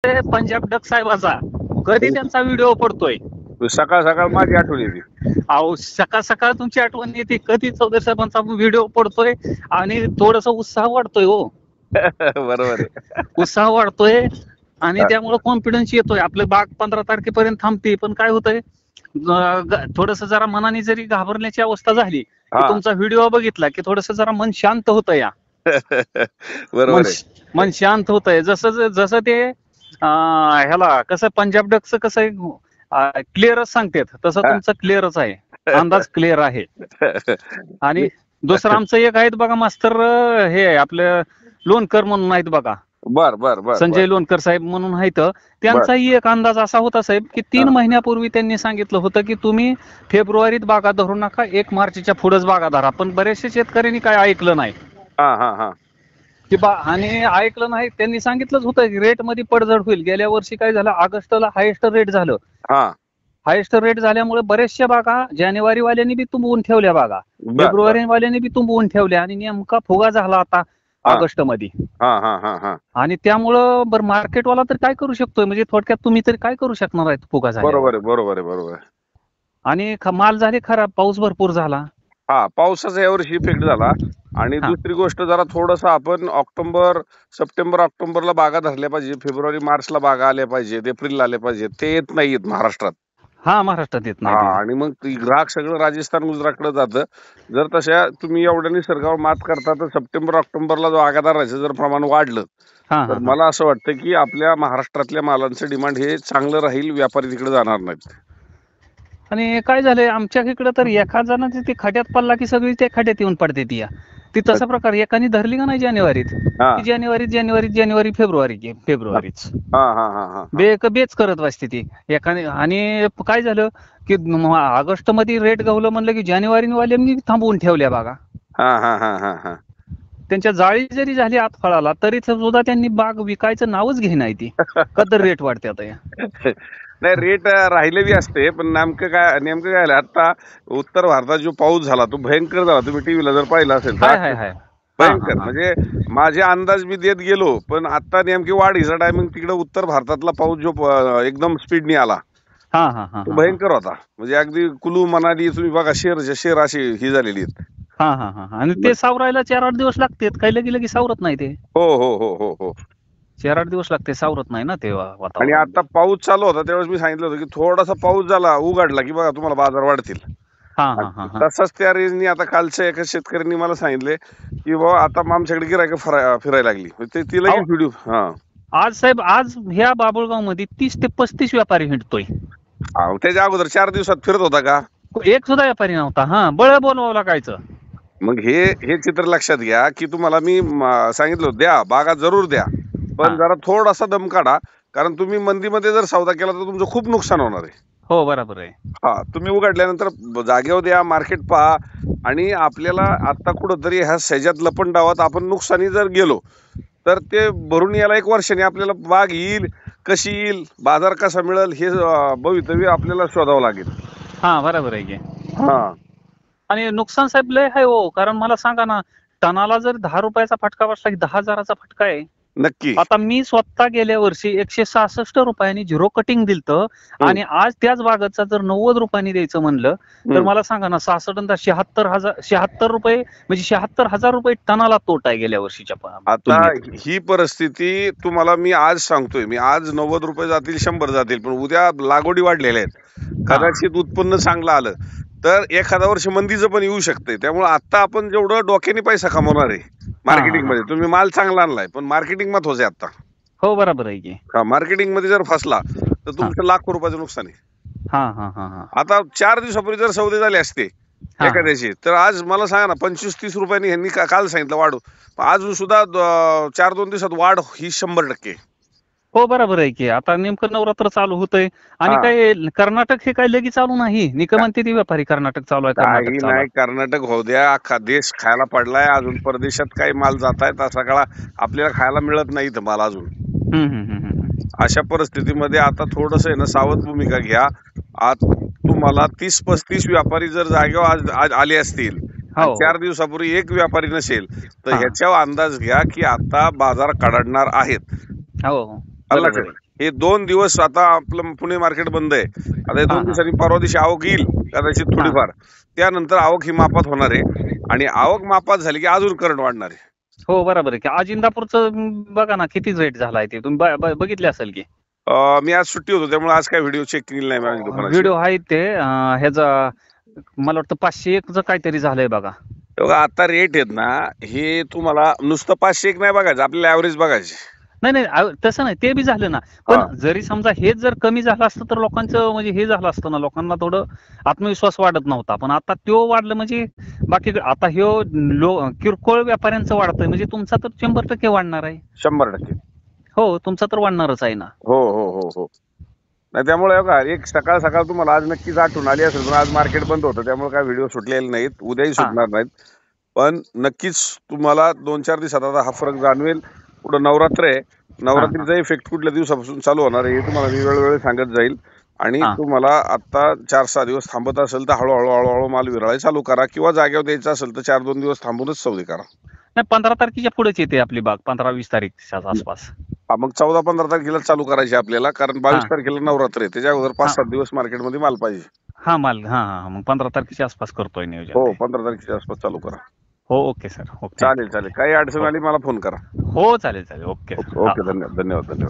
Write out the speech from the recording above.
Punjab duck साहेबाचा कधी त्यांचा video पडतोय. सकाळ सकाळ माझी आठवण येते. अहो सकाळ सकाळ तुमची आठवण येते कधी चौधरी साहेबांचा व्हिडिओ पडतोय आणि थोडासा उत्साह वाढतोय हो. बरोबर आहे. उत्साह वाढतोय आणि त्यामुळे कॉन्फिडन्स येतोय. आपलं बाग 15 तारखेपर्यंत थांबते, पण काय होतंय थोडस जरा मनाने जरी घाबरण्याची अवस्था झाली की तुमचा व्हिडिओ बघितला की थोडस जरा मन शांत होतं या. बरोबर आहे. मन शांत होतंय. जसं जसं ते ह्याला कसं पंजाब डकचं कसं क्लिअरच सांगतात तसं तुमचं क्लिअरच आहे. अंदाज क्लिअर आहे. आणि दुसरं आमचं एक आहेत बघा मास्तर, हे आपलं लोणकर म्हणून आहेत बघा. बर बर बर संजय लोणकर साहेब म्हणून आहेत. त्यांचाही एक अंदाज असा होता साहेब की 3 महिन्यापूर्वी त्यांनी सांगितलं होतं की तुम्ही फेब्रुवारीत बागा धरू नका, 1 मार्चच्या पुढेच बागा धरा. पण बरेचशे शेतकऱ्यांनी काय ऐकलं नाही की आणि ऐकलं नाही. त्यांनी सांगितलंच होतं की रेट मध्ये पडझड होईल. गेल्या वर्षी काय झालं, ऑगस्टला हायेस्ट रेट झालं. हायेस्ट रेट झाल्यामुळे बरेचशा बागा जानेवारी वाल्यांनी बी तुंबवून ठेवल्या, बागा फेब्रुवारी वाल्यांनी बी तुंबवून ठेवल्या आणि नेमका फुगा झाला आता ऑगस्ट मध्ये. आणि त्यामुळं बरं मार्केटवाला तर काय करू शकतोय, म्हणजे थोडक्यात तुम्ही तरी काय करू शकणार आहे फुगा झाला. बरोबर आहे, बरोबर आहे, बरोबर आहे. आणि माल झाले खराब, पाऊस भरपूर झाला. पावसाचा यावर्षी इफेक्ट झाला. आणि दुसरी गोष्ट जरा थोडस आपण सप्टेंबर ऑक्टोबरला बागा धरल्या पाहिजे, फेब्रुवारी मार्चला बागा आल्या पाहिजेत, एप्रिलला आल्या पाहिजेत. ते येत नाहीत महाराष्ट्रात. महाराष्ट्रात येत नाही. आणि मग ग्राहक सगळं राजस्थान गुजरातकडे जातं. जर तशा तुम्ही एवढ्या निसर्गावर मात करता तर सप्टेंबर ऑक्टोबरला जो बागा धरायचं जर प्रमाण वाढलं तर मला असं वाटतं की आपल्या महाराष्ट्रातल्या मालांचं डिमांड हे चांगलं राहील, व्यापारी तिकडे जाणार नाहीत. आणि काय झालंय आमच्या इकडे तर एका जणांची ती खाट्यात पडला की सगळी त्या खाट्यात येऊन पडते ती तसा प्रकार. एकाने धरली का नाही जानेवारीत, जानेवारी फेब्रुवारीच बेच करत बसते ती एकाने. आणि काय झालं की ऑगस्ट मध्ये रेट गावलं म्हणलं की जानेवारी वाल्यांनी थांबवून ठेवल्या बागा. त्यांच्या जाळी जरी झाली आत फळाला तरी सुद्धा त्यांनी बाग विकायचं नावच घे नाही. ती कदर रेट वाढते आता. नाही, रेट राहिले बी असते, पण नेमकं काय आता उत्तर भारतात जो पाऊस झाला तो भयंकर झाला. तुम्ही टीव्हीला जर पाहिला असेल तर भयंकर, म्हणजे माझे अंदाज मी देत गेलो, पण आता नेमकी वाढीचा टायमिंग तिकडे उत्तर भारतातला पाऊस जो एकदम स्पीडनी आला तो भयंकर होता. म्हणजे अगदी कुलू मनाली तुम्ही बघा, शेर अशी ही झालेली आहेत. आणि ते सावरायला 4-8 दिवस लागतात, काही लगी सावरत नाही ते. हो 4-8 दिवस लागते, सावरत नाही ना तेव्हा. आणि आता पाऊस चालू होता त्यावेळेस मी सांगितलं होतं की थोडासा पाऊस झाला उघडला की बघा तुम्हाला बाजार वाढतील. तसंच त्या रेंजनी आता कालच्या एका शेतकऱ्यांनी मला सांगितले की बाबा आता आमच्याकडे गिरायक फिरायला लागली. तिला व्हिडिओ आज साहेब, आज ह्या बाबुळगाव मध्ये 30 ते 35 व्यापारी हिंडतोय. त्याच्या अगोदर 4 दिवसात फिरत होता का एक सुद्धा व्यापारी नव्हता. बळ बोलवावं लागायचं. मग हे चित्र लक्षात घ्या की तुम्हाला मी सांगितलं द्या बागा जरूर द्या, पण जरा थोडासा दम काढा, कारण तुम्ही मंदीमध्ये जर सौदा केला तर तुमचं खूप नुकसान होणार आहे. हो बरोबर आहे. तुम्ही उघडल्यानंतर जागेवर द्या, मार्केट पहा. आणि आपल्याला आता कुठंतरी ह्या सह्यात लपंडावात आपण नुकसानी जर गेलो तर ते भरून यायला 1 वर्षाने आपल्याला बाग येईल कशी येईल, बाजार कसा मिळेल हे भवितव्य आपल्याला शोधावं लागेल. बरोबर आहे की. आणि नुकसान साहेब लय आहे हो, कारण मला सांगा ना, टनाला जर 10 रुपयाचा फटका बसला की 10,000चा फटका आहे. नक्की. आता मी स्वतः गेल्या वर्षी 166 रुपयांनी झिरो कटिंग दिलतं आणि आज त्याच बागाचा जर 90 रुपयांनी द्यायचं म्हणलं तर मला सांगा ना, 76 रुपये म्हणजे 76,000 रुपये टनाला तोट आहे गेल्या वर्षीच्या. आता ही परिस्थिती तुम्हाला मी आज सांगतोय, मी आज 90 रुपये जातील, 100 जातील, पण उद्या लागवडी वाढलेल्या आहेत, कदाचित उत्पन्न चांगलं आलं तर एखादा वर्ष मंदीचं पण येऊ शकते. त्यामुळे आता आपण जेवढं डोक्याने पैसा कमवणार आहे मार्केटिंग मध्ये, तुम्ही माल चांगला आणलाय पण मार्केटिंग महत्वाचं आहे आता. हो बरोबर आहे की. मार्केटिंग मध्ये जर फसला तर तुमचं लाखो रुपयाचं नुकसान आहे. आता 4 दिवसापूर्वी जर सौदे झाले असते एखाद्याचे तर आज मला सांगा ना 25-30 रुपयांनी ह्यांनी काल सांगितलं वाढू, अजून सुद्धा 4-2 दिवसात वाढ ही 100%. हो बरोबर आहे की. आता नेमकं नवरात्र चालू होतंय आणि काय कर्नाटक हे काय लगेच चालू नाही. निकम म्हणते ती व्यापारी कर्नाटक चालू आहे. नाही, कर्नाटक होऊ द्या, अख्खा देश खायला पडलाय. अजून परदेशात काही माल जात आहेत, असा काळा आपल्याला खायला मिळत नाही तर माल अजून. अशा परिस्थितीमध्ये आता थोडस आहे ना सावध भूमिका घ्या. आज तुम्हाला 30-35 व्यापारी जर जागेवर आले असतील, 4 दिवसापूर्वी 1 व्यापारी नसेल तर ह्याच्यावर अंदाज घ्या की आता बाजार कडाडणार आहेत. हे 2 दिवस आता आपलं पुणे मार्केट बंद आहे. आता हे 2 दिवसांनी परवा दिवशी आवक येईल कदाचित थोडीफार. त्यानंतर आवक ही मापात होणार आहे आणि आवक मापात झाली की अजून करंट वाढणार आहे. हो बरोबर आहे की आज इंदापूरचं बघा ना किती रेट झालाय ते तुम्ही बघितले असेल की. मी आज सुट्टी होतो त्यामुळे आज काय व्हिडिओ चेक केलेला नाही माझ्या दुकानाची. व्हिडिओ आहे ते ह्याचा मला वाटतं 501 काहीतरी झालंय बघा. आता रेट आहेत ना हे तुम्हाला नुसतं 501 नाही बघायचं, आपल्याला ऍव्हरेज बघायचे. नाही तसं नाही, ते बी झालं ना. पण जरी समजा हेच जर कमी झालं असतं तर लोकांचं म्हणजे हे झालं असतं ना, लोकांना थोडं आत्मविश्वास वाढत नव्हता. पण आता तो वाढलं म्हणजे बाकी आता हे किरकोळ व्यापाऱ्यांचं वाढतंय म्हणजे तुमचा तर 100% वाढणार आहे. 100%. हो तुमचा तर वाढणारच आहे ना. हो हो हो हो. नाही त्यामुळे बघा एक सकाळ सकाळ तुम्हाला आज नक्कीच आठवण आली असेल, पण आज मार्केट बंद होतं त्यामुळे काय व्हिडिओ सुटलेले नाहीत, उद्याही सुटणार नाहीत. पण नक्कीच तुम्हाला 2-4 दिवसात आता हा फरक जाणवेल. पुढे नवरात्र आहे, नवरात्रीचा इफेक्ट कुठल्या दिवसापासून चालू होणार आहे हे तुम्हाला मी वेळोवेळी सांगत जाईल. आणि तुम्हाला आता 4-6 दिवस थांबत असेल तर हळूहळू हळूहळू माल विरळायला चालू करा, किंवा जागेवर द्यायचा असेल तर 4-2 दिवस थांबूनच सौदे करा. नाही 15 तारखेच्या पुढेच येते आपली बाग, 15-20 तारीखच्या आसपास. मग 14-15 तारखेला चालू करायची आपल्याला, कारण 22 तारखेला नवरात्र आहे, त्याच्या अगोदर 5-7 दिवस मार्केटमध्ये माल पाहिजे. माल मग 15 तारखेच्या आसपास करतोय नियोजन. हो 15 तारखेच्या आसपास चालू करा. हो ओके सर. ओके चालेल. काही अडचण आली मला फोन करा. हो चालेल. ओके धन्यवाद.